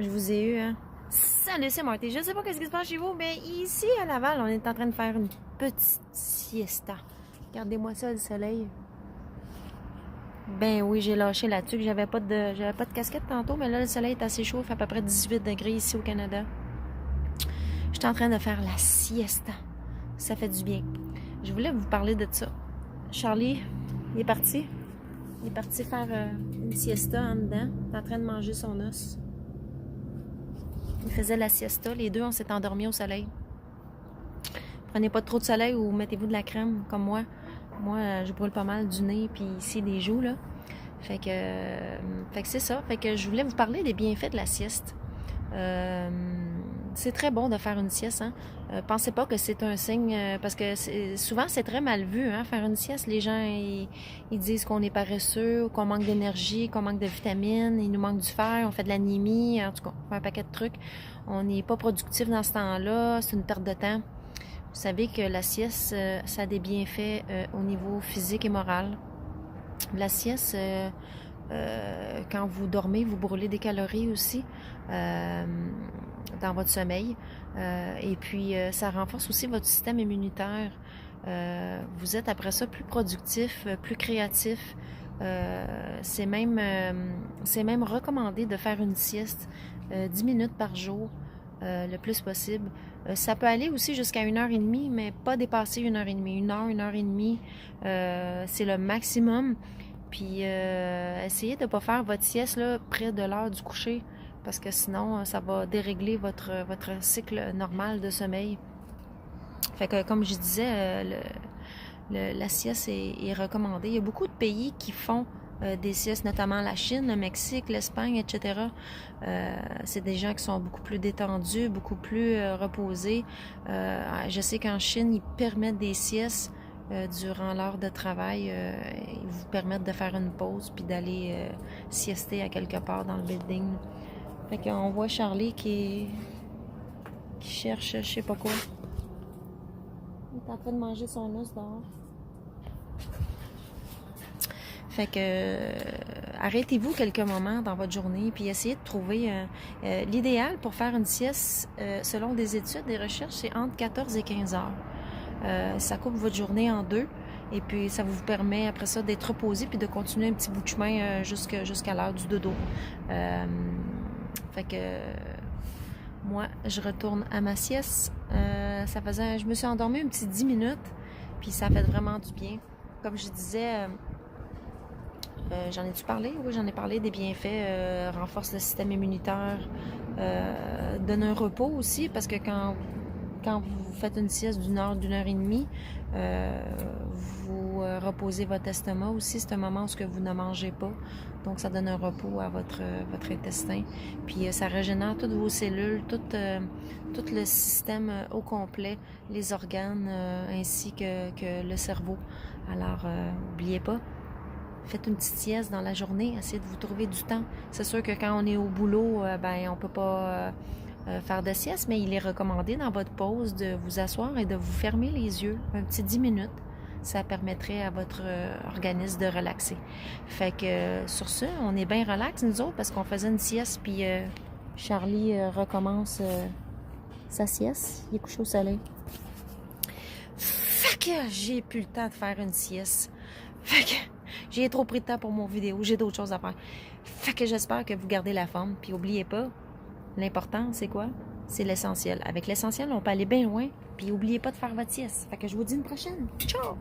je vous ai eu, hein. Salut, c'est Marty. Je sais pas ce qui se passe chez vous, mais ici, à Laval, on est en train de faire une petite siesta. Regardez-moi ça, le soleil. Ben oui, j'ai lâché là-dessus que j'avais pas de casquette tantôt, mais là, le soleil est assez chaud, il fait à peu près 18 degrés ici au Canada. Je suis en train de faire la siesta. Ça fait du bien. Je voulais vous parler de ça. Charlie, il est parti. Il est parti faire une siesta en dedans. Il est en train de manger son os. Il faisait la siesta. Les deux, on s'est endormis au soleil. Prenez pas trop de soleil ou mettez-vous de la crème, comme moi. Moi, je brûle pas mal du nez, puis ici, des joues, là. Fait que c'est ça. Fait que je voulais vous parler des bienfaits de la sieste. C'est très bon de faire une sieste, hein. Pensez pas que c'est un signe, parce que souvent c'est très mal vu, hein, faire une sieste. Les gens, ils disent qu'on est paresseux, qu'on manque d'énergie, qu'on manque de vitamines, il nous manque du fer, on fait de l'anémie, en tout cas, on fait un paquet de trucs. On n'est pas productif dans ce temps-là, c'est une perte de temps. Vous savez que la sieste, ça a des bienfaits au niveau physique et moral. La sieste, quand vous dormez, vous brûlez des calories aussi dans votre sommeil. Et puis, ça renforce aussi votre système immunitaire. Vous êtes après ça plus productif, plus créatif. C'est même recommandé de faire une sieste 10 minutes par jour, le plus possible. Ça peut aller aussi jusqu'à 1h30, mais pas dépasser 1h30. 1h30, c'est le maximum. Puis, essayez de ne pas faire votre sieste là, près de l'heure du coucher, parce que sinon, ça va dérégler votre cycle normal de sommeil. Fait que, comme je disais, la sieste est recommandée. Il y a beaucoup de pays qui font des siestes, notamment la Chine, le Mexique, l'Espagne, etc. C'est des gens qui sont beaucoup plus détendus, beaucoup plus reposés. Je sais qu'en Chine, ils permettent des siestes durant l'heure de travail. Ils vous permettent de faire une pause puis d'aller siester à quelque part dans le building. Fait qu'on voit Charlie qui cherche je sais pas quoi. Il est en train de manger son os dehors. Fait que arrêtez-vous quelques moments dans votre journée puis essayez de trouver l'idéal pour faire une sieste selon des études, des recherches, c'est entre 14 et 15 heures. Ça coupe votre journée en deux et puis ça vous permet après ça d'être reposé puis de continuer un petit bout de chemin jusqu'à l'heure du dodo. Fait que moi, je retourne à ma sieste. Je me suis endormie un petit 10 minutes puis ça fait vraiment du bien. Comme je disais, j'en ai-tu parlé? Oui, j'en ai parlé des bienfaits, renforce le système immunitaire, donne un repos aussi, parce que quand vous faites une sieste d'une heure et demie, vous reposez votre estomac aussi. C'est un moment où vous ne mangez pas. Donc, ça donne un repos à votre intestin. Puis, ça régénère toutes vos cellules, tout le système au complet, les organes ainsi que le cerveau. Alors, n'oubliez pas, faites une petite sieste dans la journée. Essayez de vous trouver du temps. C'est sûr que quand on est au boulot, on peut pas faire de sieste, mais il est recommandé dans votre pause de vous asseoir et de vous fermer les yeux un petit 10 minutes. Ça permettrait à votre organisme de relaxer. Fait que sur ce, on est bien relax nous autres parce qu'on faisait une sieste puis Charlie recommence sa sieste. Il est couché au soleil. Fait que j'ai plus le temps de faire une sieste. Fait que j'ai trop pris de temps pour mon vidéo. J'ai d'autres choses à faire. Fait que j'espère que vous gardez la forme. Puis n'oubliez pas, l'important, c'est quoi? C'est l'essentiel. Avec l'essentiel, on peut aller bien loin. Puis n'oubliez pas de faire votre sieste. Fait que je vous dis une prochaine. Ciao!